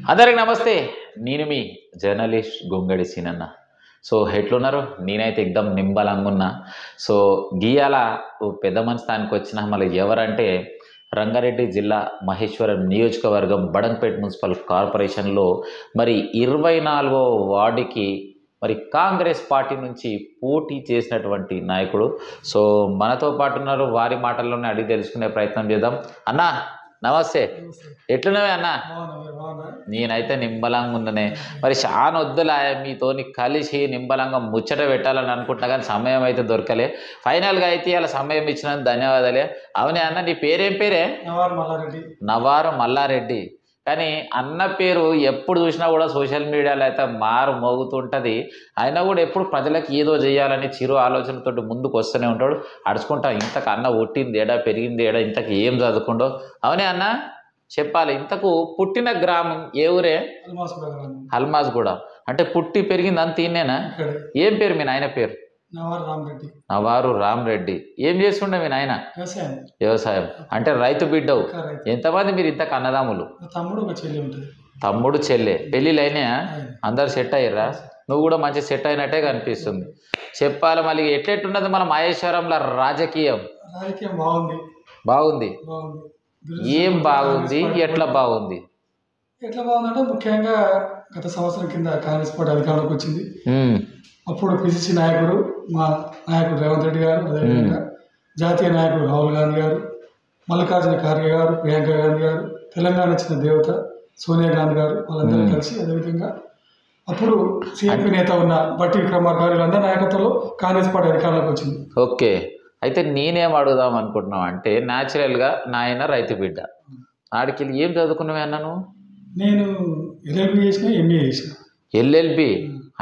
అందరికి నమస్తే. నేను మీ జర్నలిస్ట్ గొంగడి సీనన్న. సో ఎట్లున్నారు? నేనైతే ఎక్దం నింబలంగున్నా. సో గీయాల పెద్ద మనిషి స్థానికి వచ్చిన మళ్ళీ ఎవరంటే రంగారెడ్డి జిల్లా మహేశ్వరం నియోజకవర్గం బడంగపేట మున్సిపల్ కార్పొరేషన్లో మరి 24వ వార్డుకి మరి కాంగ్రెస్ పార్టీ నుంచి పోటీ చేసినటువంటి నాయకుడు. సో మనతో పాటు ఉన్నారు. వారి మాటల్లోనే అడిగి తెలుసుకునే ప్రయత్నం చేద్దాం. అన్నా నమస్తే, ఎట్లున్నావే అన్న? నేనైతే నింబలంగా ఉన్ననే. మరి చాలా వద్దులా మీతోని కలిసి నింబలంగా ముచ్చట పెట్టాలని అనుకుంటున్నా, కానీ సమయం అయితే దొరకలే. ఫైనల్గా అయితే ఇలా సమయం ఇచ్చినందుకు ధన్యవాదాలే. అవునే అన్న, నీ పేరేం పేరే? నవారు మల్లారెడ్డి. కానీ అన్న పేరు ఎప్పుడు చూసినా కూడా సోషల్ మీడియాలో అయితే మారు మోగుతుంటుంది. అయినా కూడా ఎప్పుడు ప్రజలకు ఏదో చేయాలని చిరు ఆలోచనతో ముందుకు వస్తూనే ఉంటాడు. అడుచుకుంటా ఇంతకు అన్న పుట్టింది ఏడా, పెరిగింది ఏడా, ఇంతకు ఏం చదువుకుండో. అవునే అన్న చెప్పాలి. ఇంతకు పుట్టిన గ్రామం ఏ ఊరే? హల్మాజ్ కూడా. అంటే పుట్టి పెరిగింది అంత ఈయనేనా? ఏం పేరు మీ నాయన పేరు? నవారు రామరెడ్డి. ఏం చేస్తుండే మీ నాయన? వ్యవసాయం. అంటే రైతు బిడ్డవు. ఎంతమంది మీరు ఇంతకు అన్నదమ్ములు? తమ్ముడు చెల్లె. పెళ్ళిళ్ళు అయినాయా? అందరు సెట్ అయ్యారా? నువ్వు కూడా మంచి సెట్ అయినట్టే కనిపిస్తుంది. చెప్పాలి మళ్ళీ ఎట్లెట్టున్నది మన మహేశ్వరంలో రాజకీయం? బాగుంది. ఏం బాగుంది? ఎట్లా బాగుంది? ఎట్లా బాగుందంటే ముఖ్యంగా గత సంవత్సరం కింద కాంగ్రెస్ పార్టీ అధికారంలోకి వచ్చింది. అప్పుడు పిసిసి నాయకుడు మా నాయకుడు రేవంత్ రెడ్డి గారు, అదేవిధంగా జాతీయ నాయకుడు రాహుల్ గాంధీ గారు, మల్లికార్జున ఖార్గే గారు, ప్రియాంక గాంధీ గారు, తెలంగాణ ఇచ్చిన దేవత సోనియా గాంధీ గారు, వాళ్ళందరూ కలిసి, అదేవిధంగా అప్పుడు సిఎంపీ నేత ఉన్న బట్టి విక్రమార్క గారు, వీళ్ళందరూ నాయకత్వంలో కాంగ్రెస్ పార్టీ అధికారంలోకి వచ్చింది. ఓకే. అయితే నేనేం అడుగుదాం అనుకుంటున్నావు అంటే, న్యాచురల్గా నాయన రైతు బిడ్డ, ఆడికి ఏం చదువుకున్నావే అన్నాను? నేను ఎల్ఎల్బి చేసిన, ఎంఏ చేసిన. ఎల్ఎల్బి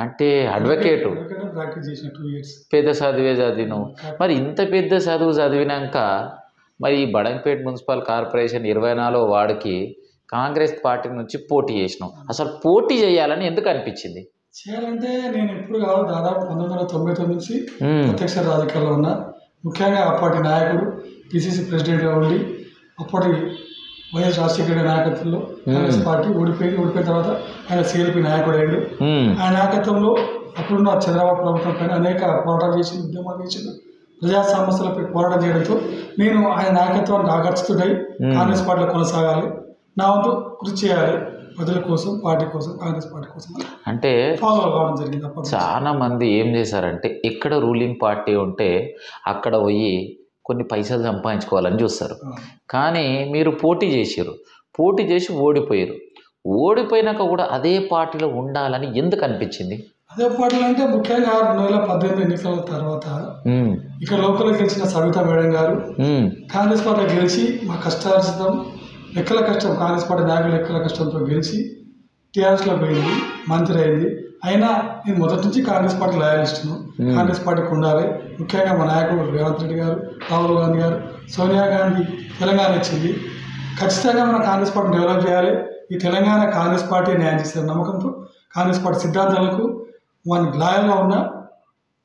అంటే అడ్వకేటు. ప్రాక్టీస్ చేసిన 2 years. పెద్ద చదివే చదివినావు. మరి ఇంత పెద్ద చదువు చదివినాక మరి ఈ బడంగపేట మున్సిపల్ కార్పొరేషన్ 24వ వార్డుకి కాంగ్రెస్ పార్టీ నుంచి పోటీ చేసినావు. అసలు పోటీ చేయాలని ఎందుకు అనిపించింది? చేయాలంటే నేను ఎప్పుడు కాదు, దాదాపు 1999 నుంచి ప్రత్యక్ష రాజకీయాల్లో ఉన్నా. ముఖ్యంగా అప్పటి నాయకుడు పిసిసి ప్రెసిడెంట్గా ఉండి అప్పటి వైఎస్ రాజశేఖర రెడ్డి నాయకత్వంలో కాంగ్రెస్ పార్టీ ఓడిపోయిన తర్వాత ఆయన సిఎల్పి నాయకుడు అయ్యాడు. ఆయన నాయకత్వంలో అప్పుడున్న చంద్రబాబు ప్రభుత్వం పైన అనేక పోరాటాలు చేసి, ఉద్యమాలు చేసి, ప్రజా సమస్యలపై పోరాటం చేయడంతో నేను ఆయన నాయకత్వానికి ఆకర్షితుడై కాంగ్రెస్ పార్టీలో కొనసాగాలి, నా వంతు కృషి చేయాలి ప్రజల కోసం, పార్టీ కోసం, కాంగ్రెస్ పార్టీ కోసం అంటే ఫాలో కావడం జరిగింది. చాలా మంది ఏం చేశారంటే, ఎక్కడ రూలింగ్ పార్టీ ఉంటే అక్కడ పోయి కొన్ని పైసలు సంపాదించుకోవాలని చూస్తారు. కానీ మీరు పోటీ చేసి ఓడిపోయారు. ఓడిపోయినాక కూడా అదే పార్టీలో ఉండాలని ఎందుకు అనిపించింది? అదే పార్టీలు అంటే ముఖ్యంగా 2018 ఎన్నికల తర్వాత ఇక్కడ లోకల్ గెలిచిన సవితా మేడం గారు కాంగ్రెస్ పార్టీ గెలిచి, మా కష్టార్జితం లెక్కల కష్టం, కాంగ్రెస్ పార్టీ నాయకులు లెక్కల కష్టంతో గెలిచి టీఆర్ఎస్లో పోయింది, మంత్రి అయింది. అయినా నేను మొదటి నుంచి కాంగ్రెస్ పార్టీ లాయలిస్టును, కాంగ్రెస్ పార్టీకి ఉండాలి. ముఖ్యంగా మా నాయకుడు రేవంత్ రెడ్డి గారు, రాహుల్ గాంధీ గారు, సోనియా గాంధీ తెలంగాణ ఇచ్చింది. ఖచ్చితంగా మనం కాంగ్రెస్ పార్టీని డెవలప్ చేయాలి. ఈ తెలంగాణ కాంగ్రెస్ పార్టీ న్యాయం చేసే నమ్మకంతో కాంగ్రెస్ పార్టీ సిద్ధాంతాలకు మన లాయల్గా ఉన్న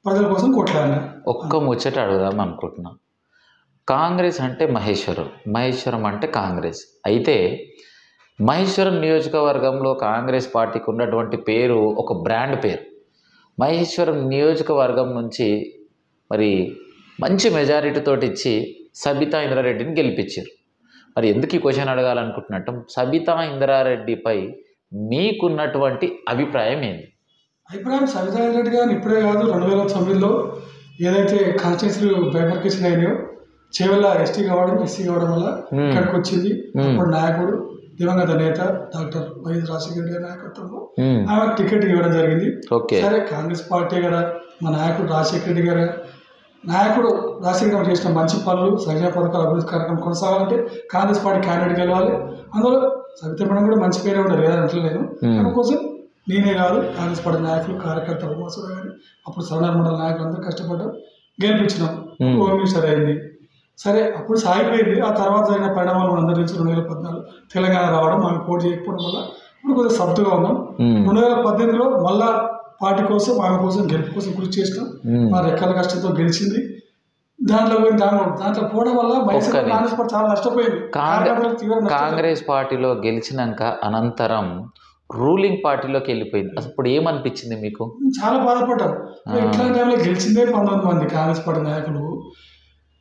ప్రజల కోసం కొట్లాడినా. ఒక్క ముచ్చట అడుగుదాం అనుకుంటున్నా. కాంగ్రెస్ అంటే మహేశ్వరం అంటే కాంగ్రెస్. అయితే మహేశ్వరం నియోజకవర్గంలో కాంగ్రెస్ పార్టీకి ఉన్నటువంటి పేరు ఒక బ్రాండ్ పేరు. మహేశ్వరం నియోజకవర్గం నుంచి మరి మంచి మెజారిటీతో ఇచ్చి సబితా ఇంద్రారెడ్డిని గెలిపించారు. మరి ఎందుకు ఈ క్వశ్చన్ అడగాలనుకుంటున్నట్టు, సబితా ఇంద్రారెడ్డిపై మీకున్నటువంటి అభిప్రాయం ఏంటి? అభిప్రాయం సబితా ఇంద్రారెడ్డి గారిని ఇప్పుడే కాదు, 2009లో ఏదైతే కాన్స్టిట్యూన్సీలు బైఫర్కేషన్ అయినాయో, చేవల్ల ఎస్సీ కావడం వల్ల ఇక్కడికి వచ్చింది. అప్పుడు నాయకుడు దివంగత నేత డాక్టర్ వైఎస్ రాజశేఖర రెడ్డి గారి నాయకత్వంలో ఆమె టికెట్ ఇవ్వడం జరిగింది. సరే, కాంగ్రెస్ పార్టీ కదా, మా నాయకుడు రాజశేఖర రెడ్డి గారు చేసిన మంచి పనులు, సంక్షేమ పథకాలు, అభివృద్ధి కార్యక్రమం కొనసాగాలంటే కాంగ్రెస్ పార్టీ క్యాండిడేట్ గెలవాలి. అందులో సవితా మేడం కూడా మంచి పేరే ఉండదు, లేదని అంటలేదు. అందుకోసం నేనే కాదు, కాంగ్రెస్ పార్టీ నాయకులు, కార్యకర్తలు, మోసలు కానీ అప్పుడు సవరణ మండల నాయకులు అందరూ కష్టపడ్డాం, గెలిపించినాం. హోమ్ మినిస్టర్ అయింది. సరే, అప్పుడు సాగిపోయింది. ఆ తర్వాత జరిగిన పరిణామాలు మనం అందరూ తెలుసు. 2014 తెలంగాణ రావడం, మనం పోటీ చేయకపోవడం వల్ల ఇప్పుడు కొద్దిగా సబ్దుగా ఉన్నాం. 2018లో మళ్ళా పార్టీ కోసం, ఆమె కోసం, గెలుపు కోసం కృషి చేసినాం. మా రెక్కల కష్టంతో గెలిచింది. దాంట్లో దాంట్లో పోవడం వల్ల కాంగ్రెస్ పార్టీ చాలా నష్టపోయింది. కాంగ్రెస్ పార్టీలో గెలిచినాక అనంతరం రూలింగ్ పార్టీలోకి వెళ్ళిపోయింది. అప్పుడు ఏమనిపించింది మీకు? చాలా బాధపడ్డాం. ఇట్లాంటి టైంలో గెలిచిందే 19 మంది కాంగ్రెస్ పార్టీ నాయకులు.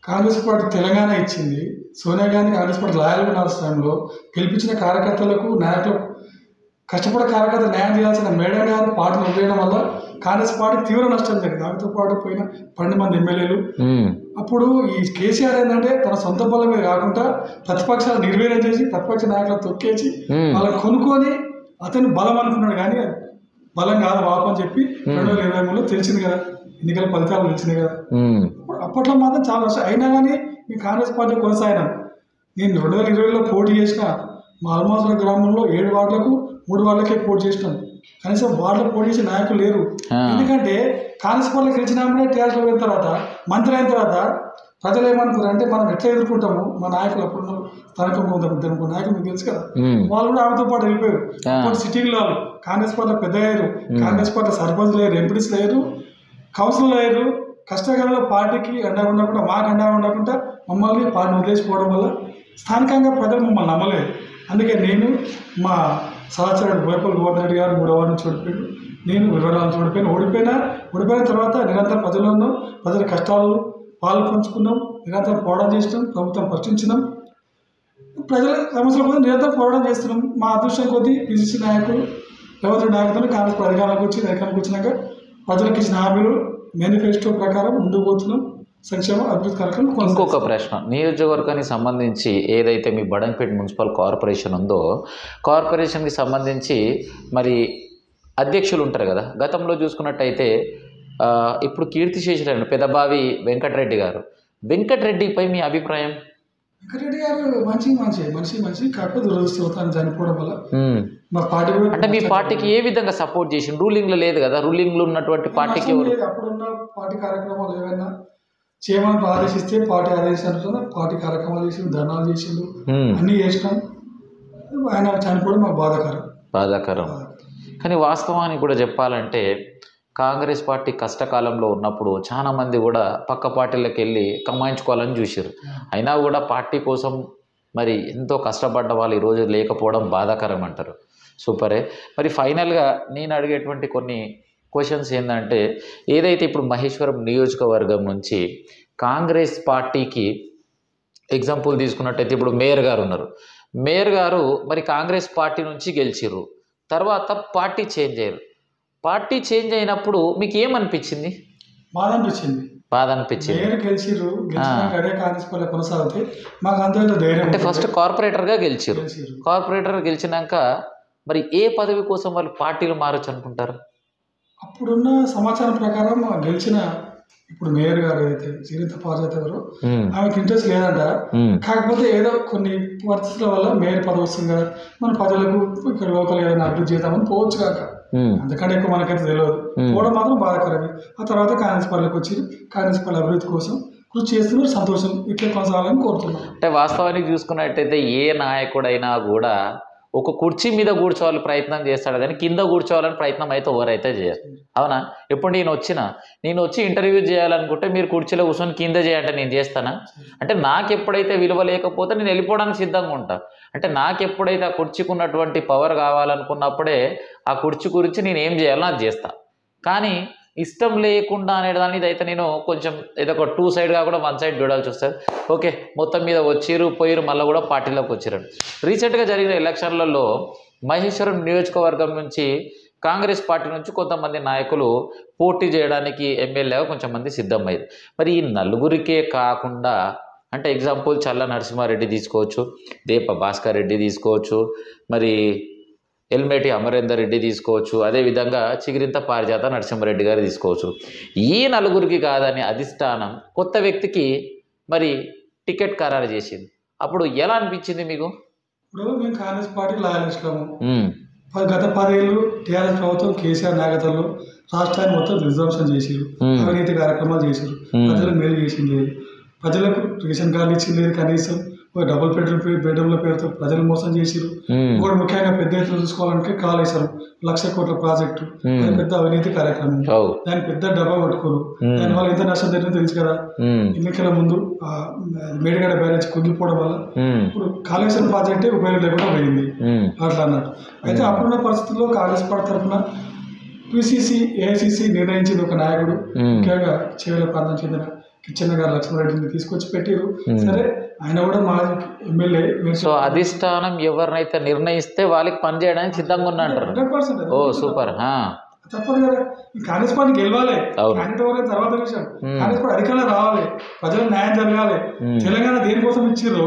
కాంగ్రెస్ పార్టీ తెలంగాణ ఇచ్చింది. సోనియా గాంధీ కాంగ్రెస్ పార్టీ లాయల్గా ఉన్న సమయంలో గెలిపించిన కార్యకర్తలకు నాయకులకు కష్టపడే కార్యకర్తలు న్యాయం చేయాల్సిన మేడం గారు పార్టీని వదిలేయడం వల్ల కాంగ్రెస్ పార్టీ తీవ్ర నష్టం జరిగింది. దాంతో పాటు పోయిన 12 మంది ఎమ్మెల్యేలు. అప్పుడు ఈ కేసీఆర్ ఏంటంటే తన సొంత బలం మీద కాకుండా ప్రతిపక్షాలు నిర్వీర్యం చేసి ప్రతిపక్ష నాయకులను తొక్కేసి వాళ్ళని కొనుక్కొని అతను బలం అనుకున్నాడు. కానీ బలం కాదు వాపు అని చెప్పి 2023లో తెలిసింది కదా, ఎన్నికల ఫలితాలు తెలిసింది కదా. అప్పట్లో మాత్రం చాలా నష్టం అయినా కానీ మీ కాంగ్రెస్ పార్టీ కొనసాగినాం. నేను 2020లో పోటీ చేసిన మా ఆల్మాస్ల గ్రామంలో 7 వార్డులకు 3 వార్డులకే పోటీ చేసినాం. కనీసం వార్డులో పోటీ చేసే నాయకులు లేరు. ఎందుకంటే కాంగ్రెస్ పార్టీలో గెలిచినామనే టీఆర్ఎస్లో పోయిన తర్వాత మంత్రి అయిన తర్వాత ప్రజలు ఏమనుకున్నారు అంటే మనం ఎట్లా ఎదుర్కొంటాము, మా నాయకులు అప్పుడు స్థానికంగా ఉందాం నాయకులు మీకు తెలుసు కదా, వాళ్ళు కూడా ఆమెతో పాటు వెళ్ళిపోయారు. అప్పుడు సిటీలో కాంగ్రెస్ పార్టీలో పెద్ద అయ్యారు. కాంగ్రెస్ పార్టీ సర్పంచ్ లేరు, ఎంపీడీస్ లేరు, కౌన్సిలర్ లేరు. కష్టకాలంలో పార్టీకి అండగా ఉండకుండా మాకు అండగా ఉండకుండా మమ్మల్ని పార్టీని వదిలేసిపోవడం వల్ల స్థానికంగా ప్రజలు మమ్మల్ని నమ్మలేదు. అందుకే నేను మా సహచరుడు బోయపల్లి గోవర్ధన్ రెడ్డి గారు 3వ వార్డు నుంచి ఓడిపోయాడు. నేను 24 ఓడిపోయిన తర్వాత నిరంతరం ప్రజలను ప్రజల కష్టాలు పాలు పంచుకున్నాం, నిరంతరం పోరాటం చేసినాం, ప్రభుత్వం ప్రశ్నించినాం, ప్రజల సమస్యల కోసం నిరంతరం పోరాటం చేస్తున్నాం. మా అదృష్టం కొద్దీ పిసిసి నాయకులు రేవంత్ రెడ్డి నాయకులు కాంగ్రెస్ అధికారంలోకి వచ్చినాక ప్రజలకు ఇచ్చిన హామీలు మేనిఫెస్టో ప్రకారం ముందుకు పోతున్నాం. సంక్షేమ అభివృద్ధి కార్యక్రమం. ఇంకొక ప్రశ్న, నియోజకవర్గానికి సంబంధించి ఏదైతే మీ బడంగపేట మున్సిపల్ కార్పొరేషన్ ఉందో, కార్పొరేషన్కి సంబంధించి మరి అధ్యక్షులు ఉంటారు కదా, గతంలో చూసుకున్నట్టయితే ఇప్పుడు కీర్తిశేషులైన పెదబావి వెంకటరెడ్డి గారు. వెంకటరెడ్డిపై మీ అభిప్రాయం? వెంకటరెడ్డి గారు మంచి కాకపోతే దురదృష్టం చనిపోవడం వల్ల మా పార్టీ అంటే మీ పార్టీకి ఏ విధంగా సపోర్ట్ చేసి, రూలింగ్లో లేదు కదా, రూలింగ్లో ఉన్నటువంటి పార్టీకి అప్పుడున్న పార్టీ కార్యక్రమాలు ఏమైనా చేయమని ఆదేశిస్తే పార్టీ ఆదేశాలతో పార్టీ కార్యక్రమాలు చేసి ధర్నాలు చేసిండు, అన్నీ చేసినాం. ఆయన చనిపోవడం మాకు బాధాకరం. కానీ వాస్తవానికి కూడా చెప్పాలంటే కాంగ్రెస్ పార్టీ కష్టకాలంలో ఉన్నప్పుడు చాలా మంది కూడా పక్క పార్టీలకు వెళ్ళి కమాయించుకోవాలని చూసారు. అయినా కూడా పార్టీ కోసం మరి ఎంతో కష్టపడ్డ వాళ్ళు ఈరోజు లేకపోవడం బాధాకరం అంటారు. సూపరే. మరి ఫైనల్గా నేను అడిగేటువంటి కొన్ని క్వశ్చన్స్ ఏంటంటే, ఏదైతే ఇప్పుడు మహేశ్వరం నియోజకవర్గం నుంచి కాంగ్రెస్ పార్టీకి ఎగ్జాంపుల్ తీసుకున్నట్టయితే ఇప్పుడు మేయర్ గారు ఉన్నారు. మేయర్ గారు మరి కాంగ్రెస్ పార్టీ నుంచి గెలిచిర్రు, తర్వాత పార్టీ చేంజ్ అయ్యారు. పార్టీ చేంజ్ అయినప్పుడు మీకు ఏమనిపించింది? బాధ అనిపించింది. అంటే ఫస్ట్ కార్పొరేటర్గా గెలిచారు. కార్పొరేటర్ గెలిచినాక మరి ఏ పదవి కోసం వాళ్ళు పార్టీలు మారచ్చు అనుకుంటారు? అప్పుడున్న సమాచారం ప్రకారం గెలిచిన ఇప్పుడు మేయర్ గారు అయితే శ్రీనిత పార్వతి గారు, ఆమెకి ఇంట్రెస్ట్ లేదంట. కాకపోతే ఏదో కొన్ని పరిస్థితుల వల్ల మేయర్ పదవి వస్తుంది కదా, మన ప్రజలకు ఇక్కడ లోకల్ ఏదైనా అభివృద్ధి చేద్దామని పోవచ్చు కాక, అంతకంటే ఎక్కువ మనకైతే తెలియదు. పోవడం మాత్రం బాధాకరమే. ఆ తర్వాత కాంగ్రెస్ పార్టీకి వచ్చి కాంగ్రెస్ పార్టీ అభివృద్ధి కోసం కృషి చేస్తున్నారు. సంతోషం, ఇట్లా కొనసాగాలని కోరుతున్నాం. అంటే వాస్తవానికి చూసుకున్నట్టయితే ఏ నాయకుడైనా కూడా ఒక కుర్చీ మీద కూర్చోవాలి ప్రయత్నం చేస్తాడు, కానీ కింద కూర్చోవాలని ప్రయత్నం అయితే ఎవరైతే చేయరు. అవునా? ఇప్పుడు నేను వచ్చి ఇంటర్వ్యూ చేయాలనుకుంటే మీరు కుర్చీలో కూర్చొని కింద చేయాలంటే నేను చేస్తానా? అంటే నాకు ఎప్పుడైతే విలువ లేకపోతే నేను వెళ్ళిపోవడానికి సిద్ధంగా ఉంటా. అంటే నాకు ఎప్పుడైతే ఆ కుర్చీకి ఉన్నటువంటి పవర్ కావాలనుకున్నప్పుడే ఆ కుర్చీ గురించి నేను ఏం చేయాలో అది చేస్తా. కానీ ఇష్టం లేకుండా అనే దాని అయితే నేను కొంచెం ఏదో ఒక 2 సైడ్గా కూడా 1 సైడ్ చూడాల్సి వస్తుంది. ఓకే, మొత్తం మీద పోయిరు మళ్ళీ కూడా పార్టీలోకి వచ్చారు. రీసెంట్గా జరిగిన ఎలక్షన్లలో మహేశ్వరం నియోజకవర్గం నుంచి కాంగ్రెస్ పార్టీ నుంచి కొంతమంది నాయకులు పోటీ చేయడానికి ఎమ్మెల్యేగా కొంచెం మంది సిద్ధమయ్యారు. మరి ఈ నలుగురికే కాకుండా అంటే ఎగ్జాంపుల్ చల్ల నరసింహారెడ్డి తీసుకోవచ్చు, దీప భాస్కర్ రెడ్డి తీసుకోవచ్చు, మరి ఎల్మేటి అమరేందర్ రెడ్డి తీసుకోవచ్చు, అదేవిధంగా చిగిరింత పారిజాత నరసింహారెడ్డి గారు తీసుకోవచ్చు. ఈ నలుగురికి కాదని అధిష్టానం కొత్త వ్యక్తికి మరి టికెట్ ఖరారు చేసింది. అప్పుడు ఎలా అనిపించింది మీకు? ఇప్పుడు మేము కాంగ్రెస్ పార్టీకి లాయలిస్టులము. గత 10 ఏళ్ళు టీఆర్ఎస్ ప్రభుత్వం కేసీఆర్ నాయకత్వంలో రాష్ట్రాన్ని మొత్తం విధ్వంసం చేసారు, అవినీతి కార్యక్రమాలు చేశారు, ప్రజలకు మేలు చేసింది లేదు, ప్రజలకు రేషన్ కార్డు ఇచ్చింది లేదు, కనీసం డబుల్ బెడ్రూమ్ల పేరుతో ప్రజలు మోసం చేసిరు. ఇంకోటి ముఖ్యంగా పెద్ద ఎత్తున చూసుకోవాలంటే కాళేశ్వరం 1,00,000 కోట్ల ప్రాజెక్టు, అది పెద్ద అవినీతి కార్యక్రమం. దాని పెద్ద డబ్బా పట్టుకోరు. దానివల్ల ఎంత నష్టం జరిగిందో తెలుసు కదా. ఎన్నికల ముందు మేడిగడ్డ బ్యారేజ్ కుంగిపోవడం వల్ల ఇప్పుడు కాళేశ్వరం ప్రాజెక్టే ఉపయోగం లేకుండా పోయింది అట్లా అన్నట్టు. అయితే అప్పుడున్న పరిస్థితుల్లో కాంగ్రెస్ పార్టీ తరఫున పిసిసి ఏఐసిసి నిర్ణయించింది ఒక నాయకుడు, ముఖ్యంగా చేవెళ్ల ప్రాంతం చెందిన కిచ్చెన్న గారు లక్ష్మారెడ్డిని తీసుకొచ్చి పెట్టారు. సరే, ఆయన కూడా మాజీ ఎమ్మెల్యే. సో అధిష్టానం ఎవరినైతే నిర్ణయిస్తే వాళ్ళకి పని చేయడానికి సిద్ధంగా ఉన్నట్టు. 100%. ఓ సూపర్. తప్పదు కదా. కాంగ్రెస్ పార్టీ గెలవాలి, క్యాండిడేట్ తర్వాత విషయం. కాంగ్రెస్ పార్టీ అధికారంలో రావాలి, ప్రజలకు న్యాయం జరగాలి. తెలంగాణ దేనికోసం ఇచ్చిర్రో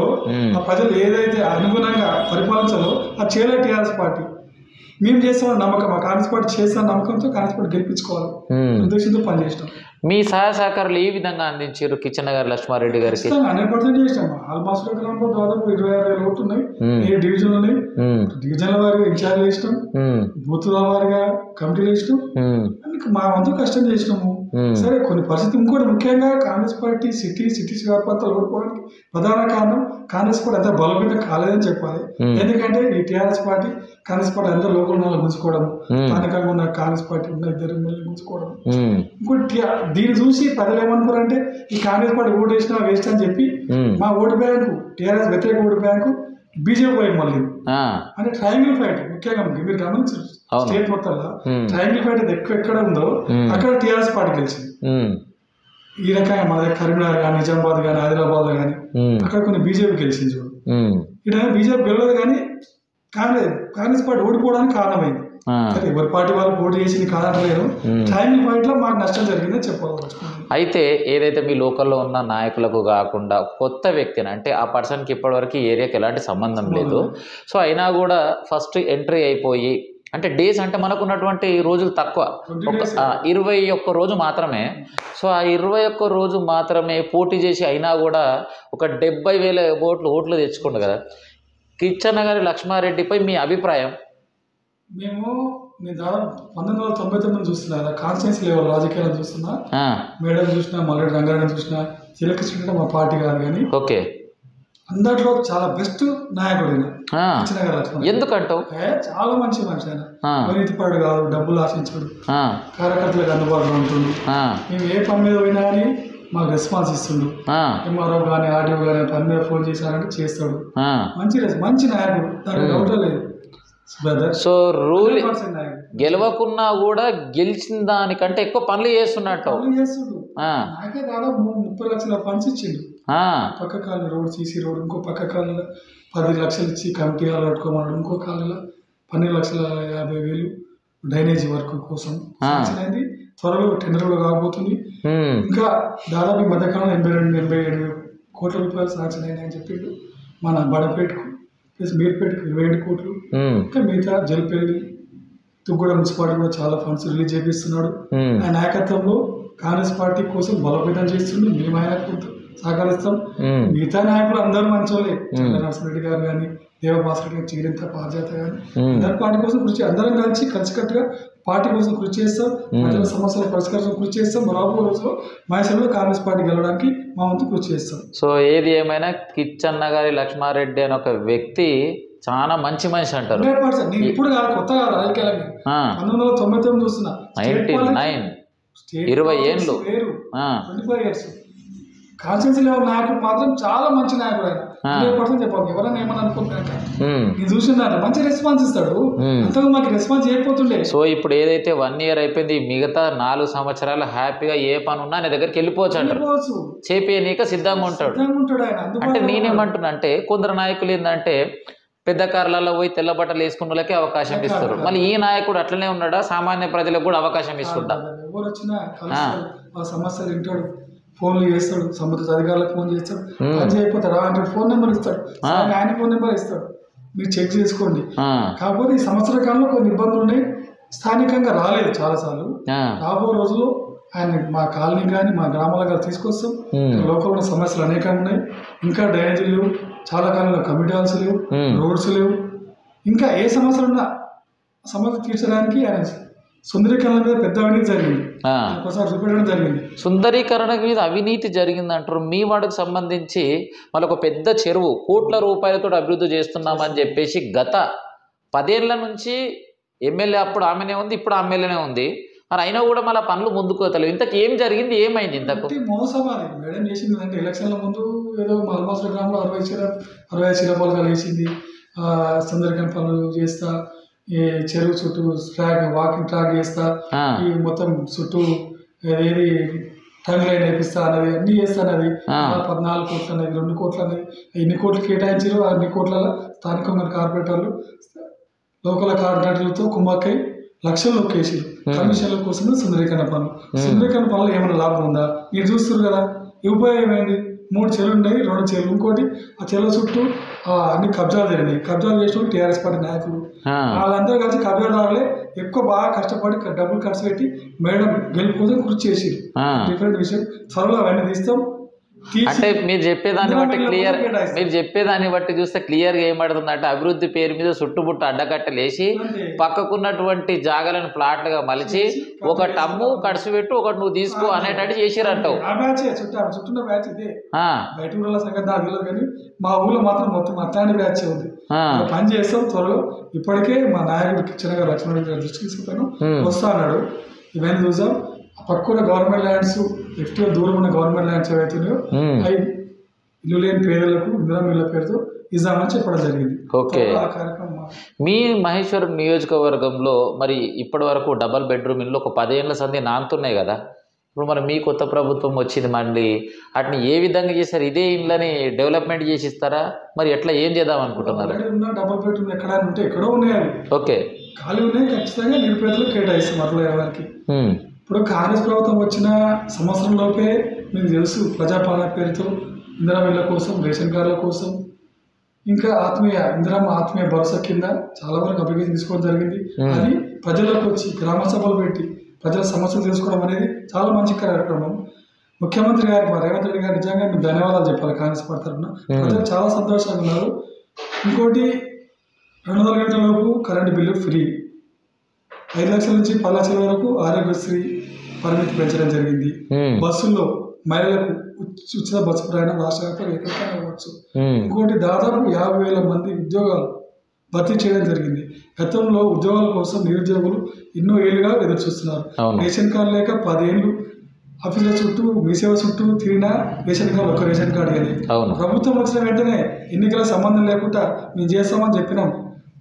ఆ ప్రజలు ఏదైతే అనుగుణంగా పరిపాలించాలో అది చేయలే టీఆర్ఎస్ పార్టీ. మేము చేస్తామని నమ్మకం, ఆ కాంగ్రెస్ పార్టీ చేస్తామని నమ్మకంతో కాంగ్రెస్ పార్టీ గెలిపించుకోవాలి ఉద్దేశంతో పనిచేస్తాం. మీ సహాయ సహకారాలు ఏ విధంగా అందించారు కిచ్చెన్న గారు లక్ష్మారెడ్డి గారికి? 100% చేసినాం. ఆల్మోస్ట్ గ్రామంలో దాదాపు 26,000 ఓట్లు ఉన్నాయి. 7 డివిజన్లు ఉన్నాయి. డివిజన్ల వారిగా ఇన్ఛార్జ్ చేసినాం, బూతుల వారిగా కమిటీలు వేసినాం. మా వంతు కష్టం చేసినాము. సరే, కొన్ని పరిస్థితి ఇంకోటి ముఖ్యంగా కాంగ్రెస్ పార్టీ సిటీస్ వ్యాపారాలు ఓడిపోవడానికి ప్రధాన కారణం కాంగ్రెస్ పార్టీ అంతా బలోపేతం కాలేదని చెప్పాలి. ఎందుకంటే ఈ టీఆర్ఎస్ పార్టీ కాంగ్రెస్ పార్టీ అందరూ లోకల్ ఉన్న గుంజుకోవడం, స్థానికంగా ఉన్న కాంగ్రెస్ పార్టీ ఉన్న 2 ఎమ్మెల్యేలు గుంజుకోవడం. ఇంకోటి దీన్ని చూసి ప్రజలు ఏమనుకోరంటే ఈ కాంగ్రెస్ పార్టీ ఓటు వేసినా వేస్ట్ అని చెప్పి మా ఓటు బ్యాంకు టీఆర్ఎస్ వ్యతిరేక ఓటు బ్యాంకు బీజేపీ పోయింది మళ్ళీ. అంటే ట్రయాంగిల్ ఫైట్ ముఖ్యంగా మీరు గమనించారు, స్టేట్ మొత్తంలో ట్రయాంగిల్ ఫైట్ ఎక్కడ ఉందో అక్కడ టీఆర్ఎస్ పార్టీ గెలిచింది. ఈ రకంగా మన దగ్గర కరీంనగర్ కానీ, నిజామాబాద్ కానీ, ఆదిలాబాద్ కానీ అక్కడ కొన్ని బీజేపీ గెలిచింది చూడు. ఇక్కడ బీజేపీ గెలవదు కానీ కాంగ్రెస్ పార్టీ ఓడిపోవడానికి కారణమైంది. ఎవరి పార్టీ వాళ్ళు పోటీ చేసింది కాదనలేదు. ట్రయాంగిల్ ఫైట్ లో మాకు నష్టం జరిగిందని చెప్పవచ్చు. అయితే ఏదైతే మీ లోకల్లో ఉన్న నాయకులకు కాకుండా కొత్త వ్యక్తిని, అంటే ఆ పర్సన్కి ఇప్పటివరకు ఏరియాకి ఎలాంటి సంబంధం లేదు, సో అయినా కూడా ఫస్ట్ ఎంట్రీ అయిపోయి, అంటే డేస్ అంటే మనకు ఉన్నటువంటి రోజులు తక్కువ, 21 రోజు మాత్రమే. సో ఆ 21 రోజు మాత్రమే పోటీ చేసి అయినా కూడా ఒక 70,000 ఓట్లు తెచ్చుకుండు కదా. కిచ్చెన్న గారి లక్ష్మారెడ్డిపై మీ అభిప్రాయం? నేను దాదాపు 1999 చూస్తున్నా కదా, కాన్స్టిట్యూన్సీ లెవెల్ రాజకీయాలను చూస్తున్నా. మేడం చూసినా, మల్లెడ్డి రంగారెడ్డి చూసినా, చిలకృష్ణ మా పార్టీ కాదు కానీ ఓకే, అందరిలో చాలా బెస్ట్ నాయకుడు కిచ్చెన్న గారు లక్ష్మణ్. ఎందుకంటావు? చాలా మంచి మనిషి ఆయన. అవినీతిపరుడు కాదు, డబ్బులు ఆశించాడు, కార్యకర్తలకు అందుబాటులో ఉంటుండు. మేము ఏ పని మీద పోయినా కానీ మాకు రెస్పాన్స్ ఇస్తుండు. ఎంఆర్ఓ కానీ ఆర్డీఓ కానీ పని మీద ఫోన్ చేశారంటే చేస్తాడు. మంచి నాయకుడు, దానికి డౌట్ లేదు. సో రూల్ గెలవకున్నా కూడా గెలిచిన దానికంటే ఎక్కువ పనులు చేస్తున్నట్టు. నాకే దాదాపు 30 లక్షల ఫండ్స్ ఇచ్చిండు. పక్క కాలనీ రోడ్, సీసీ రోడ్, ఇంకో పక్క కాలనీలో 10 లక్షలు ఇచ్చి కమిటీ హాల్ కట్టుకోమన్నాడు. ఇంకో కాలనీలో 12,50,000 డ్రైనేజీ వర్క్ కోసం అయింది. త్వరలో టెండర్ కూడా కాబోతుంది. ఇంకా దాదాపు ఈ మధ్యకాలంలో 82-87 కోట్ల రూపాయలు శాంక్షన్ అయినాయని చెప్పిండు. మన బడపేటకు ప్లస్ మీర్పేటకు 27 కోట్లు. ఇంకా మిగతా జల్పల్లి, తుగ్గూడ మున్సిపాలిటీ కూడా చాలా ఫండ్స్ రిలీజ్ చేపిస్తున్నాడు. ఆయన నాయకత్వంలో కాంగ్రెస్ పార్టీ కోసం బలోపేతం చేస్తుండు. మేము ఆయనకు సహకరిస్తాం. మిగతా నాయకులు అందరూ మంచోళ్ళే, నరసింహరెడ్డి గారు కానీ, దేవభాస్కర్ గారు, చీరింత పార్జాత కానీ, అందరి పార్టీ కోసం అందరం కలిసికట్టుగా పార్టీ కోసం కృషి చేస్తాం. ప్రజల సమస్యల పరిష్కారం కృషి చేస్తాం. రాబోయే రోజుల్లో మహేశ్వరంలో కాంగ్రెస్ పార్టీ గెలవడానికి మా వంతు కృషి చేస్తాం. సో ఏది ఏమైనా కిచ్చెన్న గారి లక్ష్మారెడ్డి అనే ఒక వ్యక్తి చాలా మంచి మనిషి అంటారు. 100%. నేను ఇప్పుడు కాదు, కొత్తగా రాజకీయాలకి 1999 చూస్తున్నా. 20 ఏళ్ళు, 25 ఇయర్స్. కాన్స్టిట్యూన్సీ లెవెల్ నాయకుడు మాత్రం చాలా మంచి నాయకుడు ఆయన. 100% చెప్పాలి. ఎవరైనా ఏమని అనుకుంటున్నాక నేను చూసినారు మంచి రెస్పాన్స్ ఇస్తాడు. అంతకు మాకు రెస్పాన్స్ చేయకపోతుండే. సో ఇప్పుడు ఏదైతే 1 ఇయర్ అయిపోయింది, మిగతా 4 సంవత్సరాలు హ్యాపీగా ఏ పని ఉన్నా నీ దగ్గరికి వెళ్ళిపోవచ్చు అంటారు. చేపేయనీక సిద్ధంగా ఉంటాడు. అంటే నేనేమంటున్నా అంటే కొందరు నాయకులు ఏంటంటే పెద్ద కార్లలో పోయి తెల్ల బట్టలు వేసుకున్న వాళ్ళకే అవకాశం ఇస్తారు. మళ్ళీ ఈ నాయకుడు అట్లనే ఉన్నాడా? సామాన్య ప్రజలకు కూడా అవకాశం ఇస్తుంటా? ఎవరు వచ్చినా సమస్యలు వింటాడు, ఫోన్లు చేస్తాడు, సంబంధిత అధికారులకు ఫోన్ చేస్తాడు. పని చేయకపోతాడు అంటే ఫోన్ నెంబర్ ఇస్తాడు, ఆయన ఫోన్ నెంబర్ ఇస్తాడు, మీరు చెక్ చేసుకోండి. కాకపోతే ఈ సంవత్సర కాలంలో కొన్ని ఇబ్బందులు ఉన్నాయి. స్థానికంగా రాలేదు చాలాసార్లు. రాబో రోజుల్లో ఆయన మా కాలనీ కానీ మా గ్రామాల కానీ తీసుకొస్తాం. లోకల్ ఉన్న సమస్యలు అనేకం ఉన్నాయి. ఇంకా డ్రైనేజీలు లేవు, చాలా కాలంలో కమిటీ హాల్స్ లేవు, రోడ్స్ లేవు. ఇంకా ఏ సమస్యలు ఉన్నా సమస్య తీర్చడానికి ఆయన సుందరీకరణ మీద పెద్ద అవినీతి జరిగింది, ఒకసారి చూపెట్టడం జరిగింది. సుందరీకరణ మీద అవినీతి జరిగింది అంటారు. మీ వాడికి సంబంధించి మళ్ళీ ఒక పెద్ద చెరువు కోట్ల రూపాయలతో అభివృద్ధి చేస్తున్నామని చెప్పేసి గత 10 ఏళ్ల నుంచి ఎమ్మెల్యే అప్పుడు ఆమెనే ఉంది, ఇప్పుడు ఎమ్మెల్యేనే ఉంది, మరి అయినా కూడా మళ్ళీ పనులు ముందుకు పోతలేవు. ఇంతకు ఏం జరిగింది, ఏమైంది? ఇంతకు మోసం అది మేడం చేసింది అంటే ఎలక్షన్ల ముందు ఏదో మల్మాస గ్రామంలో 65 శిలాపాలకాలు వేసింది, సుందరీకరణ పనులు చేస్తా, ఈ చెరువు చుట్టూ వాకింగ్ ట్రాక్ చేస్తా, ఈ మొత్తం చుట్టూ ఏది టంగ్ లైన్ వేపిస్తా అన్నది, అన్ని చేస్తా అన్నది. 14 కోట్లు అనేది, 2 కోట్లు అనేది, ఎన్ని కోట్లు కేటాయించారు, అన్ని కోట్ల స్థానికంగా కార్పొరేటర్లు లోకల్ కాంట్రాక్టర్లతో కుమ్మక్కై లక్షలు కేసులు కమిషన్ల కోసం సుందరీకరణ పనులు. సుందరీకరణ పనులు ఏమైనా లాభం ఉందా? మీరు చూస్తున్నారు కదా, ఈ ఉపయోగం ఏంది? 3 చెరువులు ఉన్నాయి, 2 చెరువులు, ఇంకోటి ఆ చెరువుల చుట్టూ అన్ని కబ్జాలు జరిగినాయి. కబ్జాలు చేసిన టీఆర్ఎస్ పార్టీ నాయకులు వాళ్ళందరూ కలిసి కబ్జాదారులే ఎక్కువ బాగా కష్టపడి డబ్బులు ఖర్చు పెట్టి మేడం గెలుపు కోసం కృషి చేసి డిఫరెంట్ విషయం. త్వరలో అవన్నీ తీస్తాం. అంటే మీరు చెప్పేదాన్ని బట్టి చూస్తే క్లియర్గా ఏమడుతుంది అంటే అభివృద్ధి పేరు మీద చుట్టుముట్టు అడ్డకట్టలేసి పక్కకున్నటువంటి జాగాలను ప్లాట్లుగా మలిచి ఒక టమ్ము ఖర్చు పెట్టు ఒకటి నువ్వు తీసుకో అనేటట్టు చేసిరంటావు. బయట ఊళ్ళ సంగతి నాకు తెలియదు కానీ మా ఊళ్ళో మాత్రం మొత్తం అట్లాంటి బ్యాచ్ ఉంది. పని చేస్తాం త్వరలో. ఇప్పటికే మా నాయకుడు కిచెన్ గారు లక్ష్మణ గారు దృష్టి తీసుకుపోయాను, వస్తా అన్నాడు. ఇవన్నీ చూసాం. పక్కన గవర్నమెంట్ ల్యాండ్స్, ఎక్కువ దూరం ఉన్న గవర్నమెంట్ ల్యాండ్స్ ఏవైతున్నాయో అవి ఇల్లు లేని పేదలకు ఇందిరా మిల్ల పేరుతో ఇద్దామని చెప్పడం జరిగింది. ఓకే. మీ మహేశ్వరం నియోజకవర్గంలో మరి ఇప్పటి వరకు డబల్ బెడ్రూమ్ ఇల్లు ఒక 10 ఏళ్ల సంధి నాంతున్నాయి కదా. ఇప్పుడు మరి మీ కొత్త ప్రభుత్వం వచ్చింది, మళ్ళీ వాటిని ఏ విధంగా చేస్తారు? ఇదే ఇళ్ళని డెవలప్మెంట్ చేసి ఇస్తారా? మరి ఎట్లా ఏం చేద్దాం అనుకుంటున్నారు? డబల్ బెడ్రూమ్ ఎక్కడైనా ఉంటే ఎక్కడో ఉన్నాయి, ఓకే, ఖాళీ ఉన్నాయి, ఖచ్చితంగా నిరుపేదలకు కేటాయిస్తాం అట్లా ఎవరికి. ఇప్పుడు కాంగ్రెస్ ప్రభుత్వం వచ్చిన సంవత్సరంలోపే మీకు తెలుసు ప్రజాపాలన పేరుతో ఇందిరా ఇళ్ల కోసం, రేషన్ కార్డుల కోసం, ఇంకా ఆత్మీయ భరోసా కింద చాలా వరకు అభివృద్ధి తీసుకోవడం జరిగింది. అది ప్రజలకు వచ్చి గ్రామ సభలు పెట్టి ప్రజల సమస్యలు తెలుసుకోవడం అనేది చాలా మంచి కార్యక్రమం. ముఖ్యమంత్రి గారికి రేవంత్ రెడ్డి గారు నిజంగా మేము ధన్యవాదాలు చెప్పాలి. కాంగ్రెస్ పార్టీ తరఫున ప్రజలు చాలా సంతోషంగా ఉన్నారు. ఇంకోటి 200 గంటల లోపు కరెంటు బిల్లు ఫ్రీ, 5 లక్షల నుంచి 10 లక్షల వరకు ఆరోగ్యశ్రీ పరిమితి పెంచడం జరిగింది. బస్సుల్లో మహిళలకు ఉచిత బస్సు ప్రయాణం రాష్ట్ర వ్యాప్తంగా ఎక్కడికైనా ఇవ్వచ్చు. ఇంకోటి దాదాపు 50,000 మంది ఉద్యోగాలు భర్తీ చేయడం జరిగింది. గతంలో ఉద్యోగాల కోసం నిరుద్యోగులు ఎన్నో ఏళ్లుగా ఎదురు చూస్తున్నారు. రేషన్ కార్డు లేక 10 ఏళ్ళు ఆఫీసుల చుట్టూ మీ సేవ చుట్టూ తిరిగినా రేషన్ కార్డు ఒక రేషన్ కార్డు కానీ ప్రభుత్వం వచ్చిన వెంటనే ఎన్నికల సంబంధం లేకుండా మేము చేస్తామని చెప్పినాం.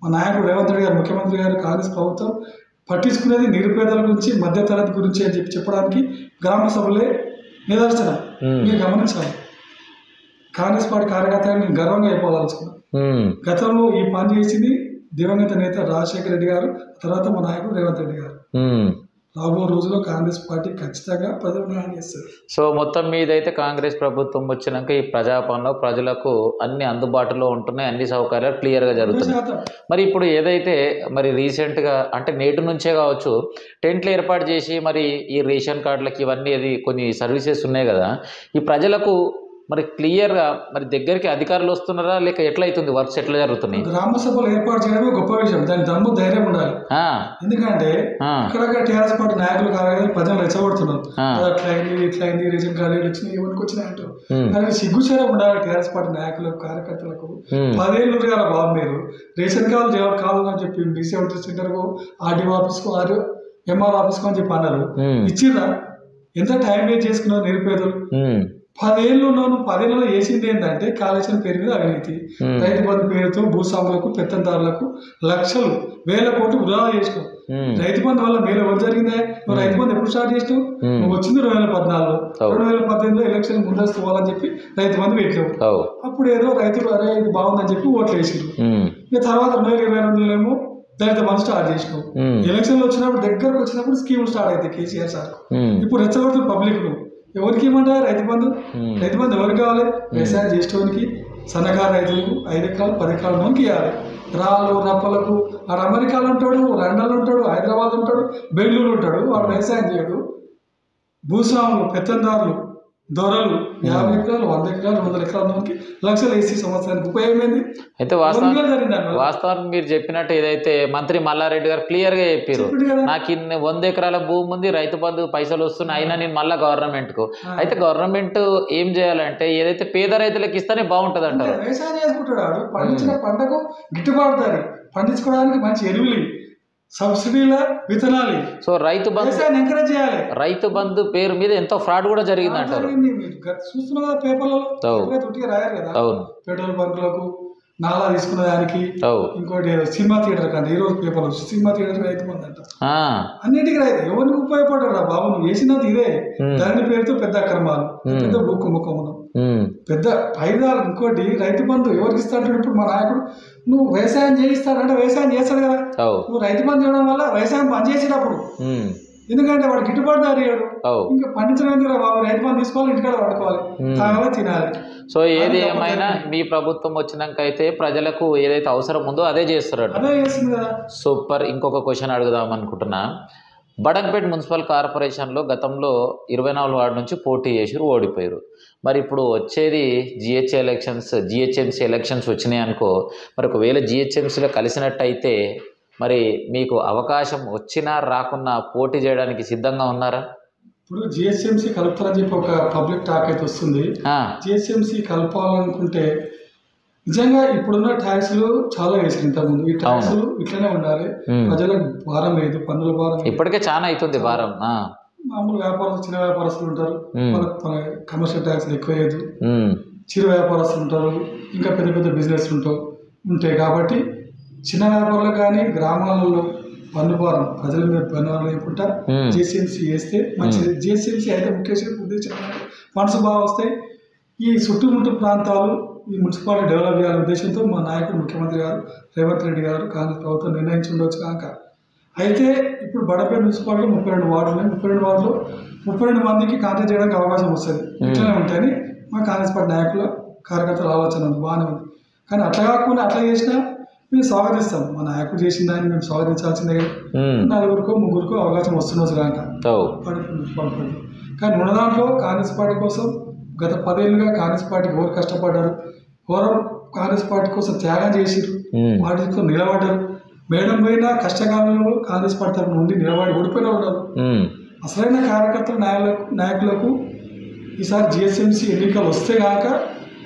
మా నాయకుడు రేవంత్ రెడ్డి గారు, ముఖ్యమంత్రి గారు, కాంగ్రెస్ ప్రభుత్వం పట్టించుకునేది నిరుపేదల గురించి, మధ్యతరగతి గురించి అని చెప్పడానికి గ్రామ సభలే నిదర్శనం. మీరు గమనించాలి. కాంగ్రెస్ పార్టీ కార్యకర్తగా నేను గర్వంగా అయిపోదలుచుకున్నాను. గతంలో ఈ పని చేసింది దివంగత నేత రాజశేఖర రెడ్డి గారు, తర్వాత మా నాయకుడు రేవంత్ రెడ్డి గారు. రాబో రోజుల్లో కాంగ్రెస్ పార్టీ ఖచ్చితంగా ప్రజలు న్యాయం చేస్తారు. సో మొత్తం మీద అయితే కాంగ్రెస్ ప్రభుత్వం వచ్చినాక ఈ ప్రజాపాలనలో ప్రజలకు అన్ని అందుబాటులో ఉంటున్నాయి, అన్ని సౌకర్యాలు క్లియర్గా జరుగుతున్నాయి. మరి ఇప్పుడు ఏదైతే మరి రీసెంట్గా అంటే నేటి నుంచే కావచ్చు టెంట్లు ఏర్పాటు చేసి మరి ఈ రేషన్ కార్డులకి ఇవన్నీ అది కొన్ని సర్వీసెస్ ఉన్నాయి కదా, ఈ ప్రజలకు మరి క్లియర్గా మరి దగ్గరికి అధికారులు వస్తున్నారా లేక ఎట్లా అవుతుంది, వర్క్స్ ఎట్లా జరుగుతున్నాయి? గ్రామ సభలు ఏర్పాటు చేయడమే గొప్ప విషయం. దాని దమ్ము ధైర్యం ఉండాలి. ఎందుకంటే ఇక్కడ టీఆర్ఎస్ పార్టీ నాయకులు కార్యాలయాలు ప్రజలు రెచ్చగొడుతున్నారు. అట్లా అయింది, ఇట్లా అయింది, రేషన్ కార్డు వచ్చినాయి, ఎవరికి వచ్చినాయి అంటారు. కానీ సిగ్గుచేరం ఉండాలి టీఆర్ఎస్ పార్టీ నాయకులకు, కార్యకర్తలకు. 10 ఏళ్ళు కదా బాబు మీరు రేషన్ కార్డు కావాలని చెప్పి డీసీ అవుట్ సెంటర్కు, ఆర్డీఓ ఆఫీస్కు, ఎంఆర్ ఆఫీస్కు అని చెప్పి అన్నారు. ఇచ్చిర్రా? ఎంత టైం వేస్ట్ చేసుకున్నారు నిరుపేదలు. 10 ఏళ్ళు ఉన్నాను. 10 ఏళ్ళలో వేసింది ఏంటంటే కాళేశ్వరం పేరు మీద అవినీతి, రైతు బంధు పేరుతో భూస్వాములకు, పెత్తందారులకు లక్షలు, 1000 కోట్లు వృధా చేసినావు. రైతు బంధు వల్ల మేలు ఎవరు జరిగిందా? నువ్వు రైతు బంధు ఎప్పుడు స్టార్ట్ చేసినావు? నువ్వు వచ్చింది 2014లో, 2018లో ఎలక్షన్ ముందస్తు పోవాలని చెప్పి రైతు బంధు పెట్టావు. అప్పుడు ఏదో రైతులు అరే ఇది బాగుందని చెప్పి ఓట్లు వేసారు. ఇక తర్వాత 2022లో దళిత బంధు స్టార్ట్ చేసినావు. ఎలక్షన్లు వచ్చినప్పుడు దగ్గరకు వచ్చినప్పుడు స్కీములు స్టార్ట్ అవుతాయి కేసీఆర్ సార్. ఇప్పుడు రెచ్చగొడుతున్న పబ్లిక్ ను ఎవరికి ఇవ్వమంటారు రైతు బంధు? రైతు బంధు ఎవరికి కావాలి? వ్యవసాయం చేసేవానికి, సన్నకారు రైతులకు 5 ఎకరాలు 10 ఎకరాల మనకి ఇవ్వాలి. రాళ్ళు రప్పలకు వాడు అమెరికాలో ఉంటాడు, లండన్లో ఉంటాడు, హైదరాబాద్ ఉంటాడు, బెంగళూరు ఉంటాడు, వాడు వ్యవసాయం చేయడు. భూస్వాములు, పెత్తందారులు దొరలు 50 ఎకరాలు 100 ఎకరాలు 200 ఎకరాల మనకి లక్షలు వేసి సంవత్సరానికి ఉపయోగమైంది. అయితే వాస్తవానికి మీరు చెప్పినట్టు ఏదైతే మంత్రి మల్లారెడ్డి గారు క్లియర్ గా చెప్పారు, నాకు ఇన్ని 100 ఎకరాల భూమి ఉంది, రైతు బంధు పైసలు వస్తున్నాయి, అయినా నేను మళ్ళీ గవర్నమెంట్ కు. అయితే గవర్నమెంట్ ఏం చేయాలంటే ఏదైతే పేద రైతులకు ఇస్తేనే బాగుంటది అంటారు. వ్యవసాయం చేసుకుంటాడు, పండించిన పంటకు గిట్టుబాటు ధర, పండించుకోవడానికి మంచి ఎరువులు, సబ్సిడీల విత్తనాలు. సో రైతు బంధు ఎంకరేజ్ చేయాలి. రైతు బంధు పేరు మీద ఎంతో ఫ్రాడ్ కూడా జరిగింది అంటారు. చూస్తున్నా కదా పేపర్లలో, రాయారు కదా పెట్రోల్ బంకులకు నాలా తీసుకున్న దానికి. ఇంకోటి సినిమా థియేటర్ కదా, ఈ రోజు paper cinema theatre Rythu Bandhu అంట, అన్నిటికీ రైతు. ఎవరికి ఉపయోగపడ్డా బాబు, నువ్వు వేసినది ఇదే, దాని పేరుతో పెద్ద అక్రమాలు, పెద్ద కుంభకోణం, పెద్ద పైదాలు. ఇంకోటి రైతు బంధు ఎవరికి ఇస్తాడు? ఇప్పుడు మా నాయకుడు నువ్వు వ్యవసాయం చేయిస్తాడంటే వ్యవసాయం చేస్తాడు కదా, నువ్వు రైతు బంధు చేయడం వల్ల వ్యవసాయం పని చేసేటప్పుడు, ఎందుకంటే వాడు గిట్టుబాటు ధర ఇయ్యాడు, ఇంకా పండించడం బాబు రైతు బంధు తీసుకోవాలి, ఇంటికాడ పట్టుకోవాలి, తాగాలి, తినాలి. సో ఏది ఏమైనా మీ ప్రభుత్వం వచ్చినాక అయితే ప్రజలకు ఏదైతే అవసరం ఉందో అదే చేస్తారు, అదే చేస్తుంది కదా. సూపర్. ఇంకొక క్వశ్చన్ అడుగుదాం అనుకుంటున్నా. బడంగపేట మున్సిపల్ కార్పొరేషన్లో గతంలో 24 వార్డు నుంచి పోటీ చేసి ఓడిపోయారు. మరి ఇప్పుడు వచ్చేది జిహెచ్ఎంసీ ఎలక్షన్స్ వచ్చినాయి అనుకో, మరి ఒకవేళ జిహెచ్ఎంసీలో కలిసినట్టయితే మరి మీకు అవకాశం వచ్చినా రాకున్నా పోటీ చేయడానికి సిద్ధంగా ఉన్నారా? ఇప్పుడు జిహెచ్ఎంసీ కలుపుతారని చెప్పి ఒక పబ్లిక్ టాక్ అయితే వస్తుంది. జిహెచ్ఎంసీ కలపాలనుకుంటే నిజంగా ఇప్పుడున్న ట్యాక్స్లు చాలా వేసారు ఇంతకుముందు. ఈ ట్యాక్స్లు ఇట్లనే ఉండాలి, ప్రజలకు భారం లేదు, పన్నుల భారం ఇప్పటికే చాలా అవుతుంది భారం. మామూలు వ్యాపారస్తులు, చిన్న వ్యాపారస్తులు ఉంటారు, కమర్షియల్ ట్యాక్స్ ఎక్కువ లేదు, చిరు వ్యాపారస్తులు ఉంటారు, ఇంకా పెద్ద పెద్ద బిజినెస్ ఉంటాయి. కాబట్టి చిన్న వ్యాపారులు కానీ గ్రామాలలో పన్ను భారం ప్రజల మీద పన్ను లేకుండా జిహెచ్ఎంసీ వేస్తే మంచిది. జిహెచ్ఎంసీ అయితే ముఖ్య ఉద్దేశం ఫండ్స్ బాగా వస్తాయి. ఈ చుట్టుముట్టు ప్రాంతాలు ఈ మున్సిపాలిటీ డెవలప్ చేయాలనే ఉద్దేశంతో మా నాయకుడు ముఖ్యమంత్రి గారు రేవంత్ రెడ్డి గారు కాంగ్రెస్ ప్రభుత్వం నిర్ణయించి ఉండొచ్చు కాక. అయితే ఇప్పుడు బడపేట మున్సిపాలిటీ 32 వార్డులు ఉన్నాయి. 32 వార్డులో 32 మందికి కాంటాక్ట్ చేయడానికి అవకాశం వస్తుంది. ఇట్లనే ఉంటాయని మా కాంగ్రెస్ పార్టీ నాయకుల కార్యకర్తల ఆలోచన ఉంది, బాగానే ఉంది. కానీ అట్లా కాకుండా అట్లా చేసినా మేము స్వాగతిస్తాం. మా నాయకుడు చేసిన దాన్ని మేము స్వాగతించాల్సిందే. 4గురికో 3గురికో అవకాశం వస్తున్నది కాక మున్సిపాలిటీ. కానీ ఉన్న దాంట్లో కాంగ్రెస్ పార్టీ కోసం గత 10 ఏళ్ళుగా కాంగ్రెస్ పార్టీకి ఎవరు కష్టపడ్డారు, ఎవరు కాంగ్రెస్ పార్టీ కోసం త్యాగం చేసిరు, వాటితో నిలబడ్డారు. మేడం పోయినా కష్టకాలంలో కాంగ్రెస్ పార్టీ తరఫున ఉండి నిలబడి ఓడిపోయిన ఉన్నారు. అసలైన కార్యకర్తల నాయకులకు ఈసారి జిహెచ్ఎంసీ ఎన్నికలు వస్తే కాక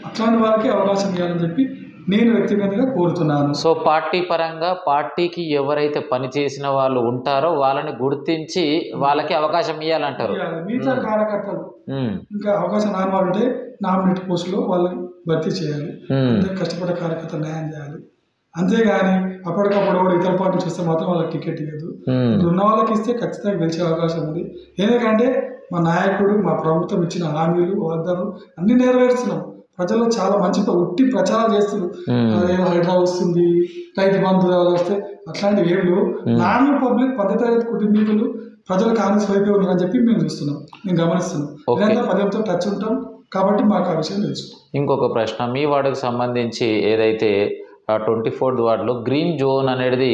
అట్లాంటి వాళ్ళకి అవకాశం ఇవ్వాలని చెప్పి నేను వ్యక్తిగతంగా కోరుతున్నాను. సో పార్టీ పరంగా పార్టీకి ఎవరైతే పని చేసిన వాళ్ళు ఉంటారో వాళ్ళని గుర్తించి వాళ్ళకి అవకాశం ఇవ్వాలంటారు. మిగతా కార్యకర్తలు ఇంకా అవకాశం రాని వాళ్ళు ఉంటే నామినేట్ పోస్టులో వాళ్ళని భర్తీ చేయాలి. కష్టపడే కార్యకర్తలు న్యాయం చేయాలి. అంతేగాని అప్పటికప్పుడు కూడా ఇతర పార్టీ చూస్తే మాత్రం వాళ్ళకి టికెట్ ఇవ్వదు. ఉన్న వాళ్ళకి ఇస్తే ఖచ్చితంగా గెలిచే అవకాశం ఉంది. ఎందుకంటే మా నాయకుడు మా ప్రభుత్వం ఇచ్చిన హామీలు వాగ్దానం అన్ని నెరవేరుస్తున్నాం. ప్రజల్లో చాలా మంచి ఉట్టి ప్రచారాలు చేస్తున్నారు. హైడ్రా వస్తుంది, రైతు బంధు వస్తే అట్లాంటివి ఏమి లేవు. నార్మల్ పబ్లిక్ 10వ తరగతి కుటుంబీకులు ప్రజలు కాంగ్రెస్ వైపే ఉన్నారని చెప్పి మేము చూస్తున్నాం, మేము గమనిస్తున్నాం. ఇదంతా పదవితో టచ్ ఉంటాం కాబట్టి మాకు ఆ విషయం తెలుసు. ఇంకొక ప్రశ్న, మీ వార్డుకు సంబంధించి ఏదైతే 24th వార్డులో గ్రీన్ జోన్ అనేది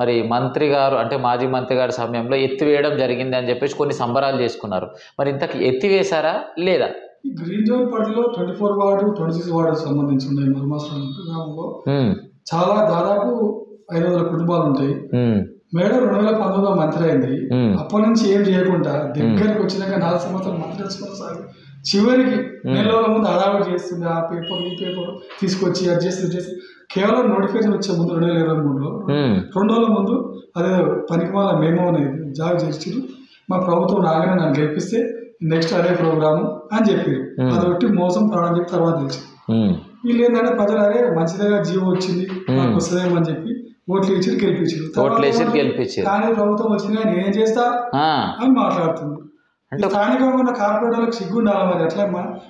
మరి మంత్రి గారు అంటే మాజీ మంత్రి గారి సమయంలో ఎత్తివేయడం జరిగింది అని చెప్పేసి కొన్ని సంబరాలు చేసుకున్నారు. మరి ఇంతకు ఎత్తివేశారా లేదా? ఈ గ్రీన్ జోన్ పరిధిలో 24 వార్డు 26 వార్డు సంబంధించి ఉన్నాయి. మరుమాసం గ్రామంలో చాలా దాదాపు 500 కుటుంబాలు ఉంటాయి. మేడం 2019లో మంత్రి అయింది. అప్పటి నుంచి ఏం చేయకుండా దగ్గరికి వచ్చినాక 4 సంవత్సరాలు మంత్రి కొనసాగి చివరికి నెల రోజుల ముందు అడావిడి చేస్తుంది. ఆ పేపర్ ఈ పేపర్ తీసుకొచ్చి అడ్జస్ట్ చేసి కేవలం నోటిఫికేషన్ వచ్చే ముందు 2023లో 2 రోజుల ముందు అదే పనికిమాల మేమో అనేది జాబ్ చేసిరు. మా ప్రభుత్వం రాగానే నన్ను గెలిపిస్తే నెక్స్ట్ అదే ప్రోగ్రాము అని చెప్పారు. అదొట్టి మోసం ప్రాణం చెప్పి తర్వాత తెలిసి వీళ్ళు ఏంటంటే ప్రజలు అదే మంచిదిగా జీవో వచ్చింది నాకు వస్తుందేమని చెప్పి ఓట్లు ఇచ్చి గెలిపించారు. కానీ ప్రభుత్వం వచ్చింది నేనేం చేస్తా అని మాట్లాడుతుంది. స్థానికంగా ఉన్న కార్పొరేటర్లకు సిగ్గు ఉండాలి. మరి ఎట్లా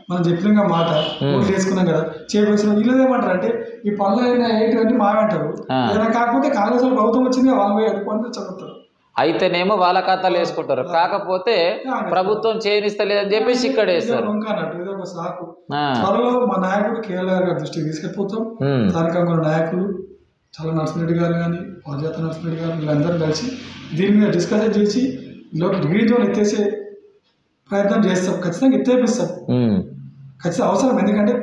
మనం చెప్పిన మాట ఓట్లు వేసుకున్నాం కదా చేయవలసిన వీళ్ళు ఏమంటారు అంటే ఈ పనులు ఏంటంటే మావంటారు. ఏదైనా కాకపోతే కాంగ్రెస్ ప్రభుత్వం వచ్చింది వాళ్ళు పోయి అడుగుకుంటే చదువుతారు. అయితేనేమో వాళ్ళ ఖాతాలు వేసుకుంటారు, కాకపోతే ప్రభుత్వం చేయనిస్తలేదని చెప్పేసి ఇక్కడ వేస్తారు. ఇదో ఒక సాకు. త్వరలో మా నాయకుడు కేఎల్ఆర్ గారి దృష్టికి తీసుకెళ్ళిపోతాం. స్థానికంగా ఉన్న నాయకులు చాలా నరసింహరెడ్డి గారు కానీ పాదయాత్ర నరసింహరెడ్డి గారు వీళ్ళందరూ కలిసి దీని మీద డిస్కషన్ చేసి గ్రీన్ జోన్ ఎత్తేసే ప్రయత్నం చేస్తాం, ఖచ్చితంగా ఎత్తేపిస్తాం. ఖచ్చితంగా అవసరం. ఎందుకంటే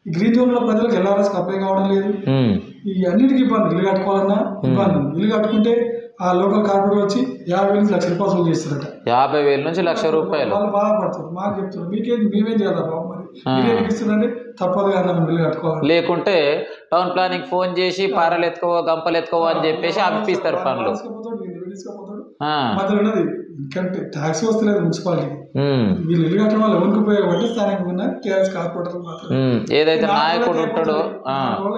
ఈ గ్రీన్ జోన్లో ప్రజలకు ఎల్ఆర్ఎస్కి అప్లై కావడం లేదు. ఈ అన్నిటికీ ఇబ్బంది. ఇల్లు కట్టుకోవాలన్నా ఇబ్బంది. ఇల్లు కట్టుకుంటే ఆ లోకల్ కార్పొరేటర్ వచ్చి 50,000 నుంచి 1,00,000 రూపాయలు వసూలు చేస్తారట. 50,000 నుంచి 1,00,000 వాళ్ళు బాధపడతారు. మాకు చెప్తున్నారు మేమేం చేయాలి బాబు, మరి మీరేం ఇస్తున్నారంటే తప్పదు కదా మనం ఇల్లు కట్టుకోవాలి. లేకుంటే టౌన్ ప్లానింగ్ ఫోన్ చేసి పారలు ఎత్తుకోవో గంపలు ఎత్తుకోవో అని చెప్పేసి అప్పిస్తారు పనులు. మధ్యలో ఉన్నది ఎందుకంటే ట్యాక్స్ వస్తలేదు మున్సిపాలిటీకి. వీళ్ళు ఇల్లు కట్టడం వల్ల ఎవరికి ఉపయోగపడి స్థానికంగా టీఆర్ఎస్ కార్పొరేటర్ మాత్రం ఏదైతే నాయకుడు ఉంటాడో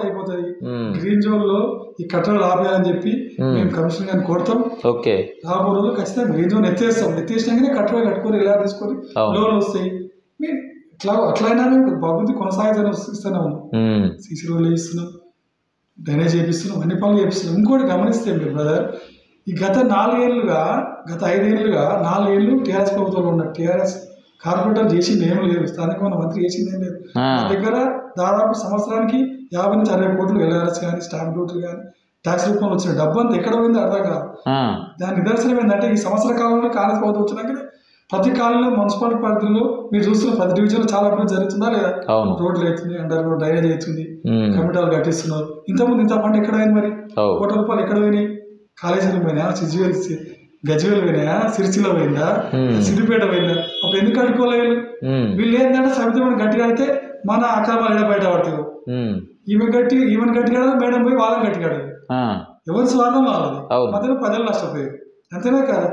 అయిపోతుంది. గ్రీన్ జోన్ లో ఈ కట్టడాలు ఆపేయాలని చెప్పి మేము కమిషన్ గారిని కోరుతాం. ఓకే, రాబో రోజులు ఖచ్చితంగా గ్రీన్ జోన్ ఎత్తేస్తాం. ఎత్తేసినాకనే కట్టడాలు కట్టుకొని ఇలా తీసుకొని లోన్లు వస్తాయి. అట్లయినా మేము అభివృద్ధి కొనసాగిస్తూనే ఉన్నాం. సీసీ రోడ్లు వేయిస్తున్నాం, డ్రైనేజ్ చేపిస్తున్నాం, అన్ని పనులు చేపిస్తున్నాం. ఇంకోటి గమనిస్తే మీరు బ్రదర్, ఈ గత 5 ఏళ్ళుగా 4 ఏళ్ళు టీఆర్ఎస్ ప్రభుత్వంలో ఉన్న టీఆర్ఎస్ కార్పొరేటర్ చేసింది ఏం లేదు, స్థానికమైన మంత్రి చేసింది ఏం లేదు. మా దగ్గర దాదాపు సంవత్సరానికి 50 నుంచి 60 కోట్లు ఎల్ఆర్ఎస్ కానీ స్టాంప్ డ్యూటీ కానీ ట్యాక్స్ రూపంలో వచ్చిన డబ్బు అంతా ఎక్కడ పోయిందో అర్థం కాదు. దాని నిదర్శనం ఏంటంటే ఈ సంవత్సర కాలంలో కాంగ్రెస్ ప్రభుత్వం వచ్చినాక ప్రతి కాలంలో మున్సిపాలిటీ పరిధిలో మీరు చూస్తున్న ప్రతి డివిజన్లో చాలా అభివృద్ధి జరుగుతుందా లేదా? రోడ్లు అవుతుంది, అండర్ రోడ్ డ్రైనేజ్ అవుతుంది, కమిటాలు కట్టిస్తున్నారు. ఇంతకుముందు ఇంత ఫండ్ ఎక్కడ అయింది? మరి కోట్ల రూపాయలు ఎక్కడ పోయినాయి? కాలేజీలు పోయినా, గజ్వేల్ పోయినా, సిరిసిలో పోయిందా, సిద్దిపేట పోయిందా? అప్పుడు ఎందుకు కట్టుకోలేదు? వీళ్ళు ఏంటంటే సమితి గట్టి కడితే మన అక్రమాలు ఎడ బయట పడతాయి. ఈమెన్ గట్టి కాదు, మేడం పోయి వాళ్ళని గట్టి కాదు. ఎవరి స్వార్థం వాళ్ళది, మధ్యలో ప్రజలు నష్టపోయారు. అంతేనా కాదు?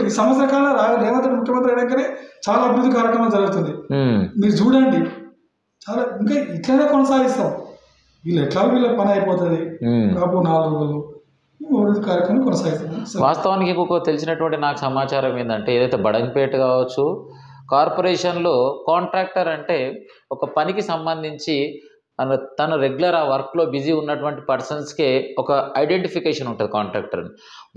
ఈ సంవత్సర కాలం రేవంత్ ముఖ్యమంత్రి అయినాకనే చాలా అభివృద్ధి కార్యక్రమాలు జరుగుతుంది. మీరు చూడండి, చాలా ఇంకా ఇట్లానే కొనసాగిస్తాం. వీళ్ళు ఎట్లా వీళ్ళ పని అయిపోతుంది. రాబో 4 రోజులు అభివృద్ధి కార్యక్రమం కొనసాగిస్తాం. వాస్తవానికి ఇంకొక తెలిసినటువంటి నాకు సమాచారం ఏంటంటే, ఏదైతే బడంగపేట కావచ్చు కార్పొరేషన్లో కాంట్రాక్టర్ అంటే ఒక పనికి సంబంధించి తను రెగ్యులర్ ఆ వర్క్లో బిజీ ఉన్నటువంటి పర్సన్స్కే ఒక ఐడెంటిఫికేషన్ ఉంటుంది కాంట్రాక్టర్.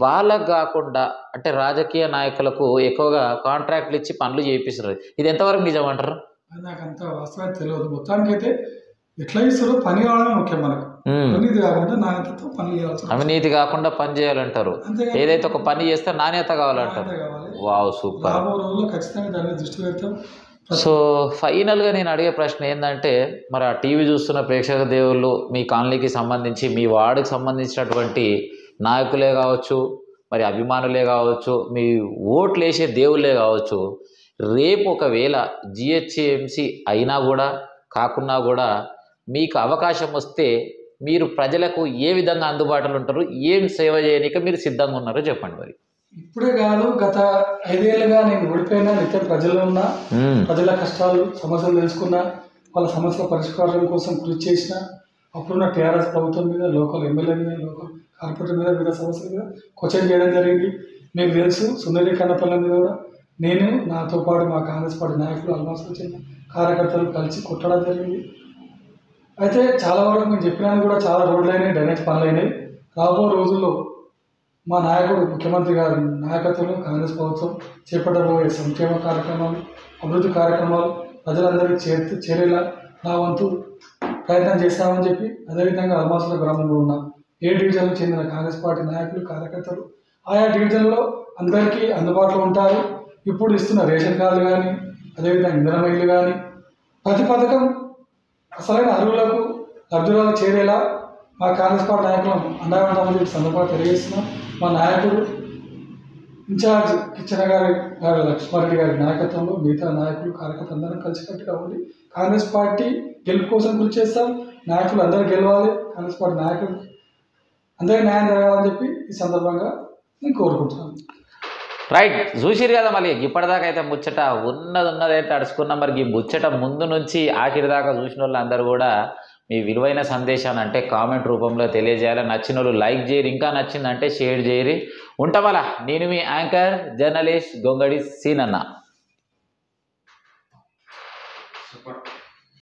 వాళ్ళకు కాకుండా అంటే రాజకీయ నాయకులకు ఎక్కువగా కాంట్రాక్ట్లు ఇచ్చి పనులు చేయిస్తున్నారు. ఇది ఎంతవరకు నిజం అంటారు? నాకు అంత వాస్తవం తెలియదు. మొత్తానికి అయితే ఎట్లా ఇస్తారో పని కావడం ముఖ్యం మనకు. అవినీతి కాకుండా నాణ్యతతో పని చేయాలి. అవినీతి కాకుండా పని చేయాలంటారు. ఏదైతే ఒక పని చేస్తే నాణ్యత కావాలంటారు. Wow, super. రాబో రోజుల్లో ఖచ్చితంగా దాని మీద దృష్టి పెడతాం. సో ఫైనల్గా నేను అడిగే ప్రశ్న ఏంటంటే, మరి ఆ టీవీ చూస్తున్న ప్రేక్షక దేవుళ్ళు మీ కాలనీకి సంబంధించి మీ వార్డుకి సంబంధించినటువంటి నాయకులే కావచ్చు, మరి అభిమానులే కావచ్చు, మీ ఓట్లు వేసే దేవుళ్ళే కావచ్చు, రేపు ఒకవేళ జిహెచ్ఎంసి అయినా కూడా కాకున్నా కూడా మీకు అవకాశం వస్తే మీరు ప్రజలకు ఏ విధంగా అందుబాటులో ఉంటారు, ఏం సేవ చేయడానికి మీరు సిద్ధంగా ఉన్నారో చెప్పండి. మరి ఇప్పుడే కాదు, గత 5 ఏళ్ళుగా నేను ఓడిపోయినా, నిత్యం ప్రజల్లో ఉన్నా, ప్రజల కష్టాలు సమస్యలు తెలుసుకున్నా, వాళ్ళ సమస్యల పరిష్కారం కోసం కృషి చేసిన, అప్పుడున్న టీఆర్ఎస్ ప్రభుత్వం మీద, లోకల్ ఎమ్మెల్యే మీద, లోకల్ కార్పొరేటర్ మీద, వివిధ సమస్యల మీద క్వశ్చన్ చేయడం జరిగింది. మీకు తెలుసు, సుందరి కన్నపల్లి మీద కూడా నేను, నాతో పాటు మా కాంగ్రెస్ పార్టీ నాయకులు, ఆల్మోస్ట్ వచ్చిన కార్యకర్తలు కలిసి కొట్టడం జరిగింది. అయితే చాలా వరకు మేము చెప్పినా కూడా చాలా రోడ్లు అయినాయి, డ్రైనేజ్ పనులు అయినాయి. రాబో రోజుల్లో మా నాయకుడు ముఖ్యమంత్రి గారి నాయకత్వంలో కాంగ్రెస్ ప్రభుత్వం చేపట్టబోయే సంక్షేమ కార్యక్రమాలు, అభివృద్ధి కార్యక్రమాలు ప్రజలందరికీ చేరేలా నా వంతు ప్రయత్నం చేస్తామని చెప్పి, అదేవిధంగా అల్మాసుల గ్రామంలో ఉన్న 7 డివిజన్లకు చెందిన కాంగ్రెస్ పార్టీ నాయకులు, కార్యకర్తలు ఆయా డివిజన్లో అందరికీ అందుబాటులో ఉంటారు. ఇప్పుడు ఇస్తున్న రేషన్ కార్డులు కానీ, అదేవిధంగా ఇంధన ఇల్లు కానీ, ప్రతి పథకం అసలైన అర్హులకు, లబ్ధిదారులకు చేరేలా మా కాంగ్రెస్ పార్టీ నాయకులు అండగా ఉంటామని చెప్పి సందర్భంగా తెలియజేస్తున్నాం. మా నాయకుడు ఇన్ఛార్జ్ కిచ్చన గారి లక్ష్మారెడ్డి గారి నాయకత్వంలో మిగతా నాయకులు, కార్యకర్తలు అందరం కలిసికట్టుగా ఉండి కాంగ్రెస్ పార్టీ గెలుపు కోసం కృషి చేస్తాం. నాయకులు అందరూ గెలవాలి, కాంగ్రెస్ పార్టీ నాయకులు అందరికీ న్యాయం జరగాలని చెప్పి ఈ సందర్భంగా నేను కోరుకుంటున్నాను. రైట్, చూసిరు కదా. మళ్ళీ ఇప్పటిదాకా అయితే ముచ్చట ఉన్నదైతే అడుచుకున్నాం. మరి ఈ ముచ్చట ముందు నుంచి ఆఖరి దాకా చూసిన వాళ్ళు అందరూ కూడా మీ విలువైన సందేశాన్ని అంటే కామెంట్ రూపంలో తెలియజేయాలి. నచ్చిన వాళ్ళు లైక్ చేయరు, ఇంకా నచ్చిందంటే షేర్ చేయరు. ఉంటామలా. నేను మీ యాంకర్ జర్నలిస్ట్ గొంగడి సీనన్న.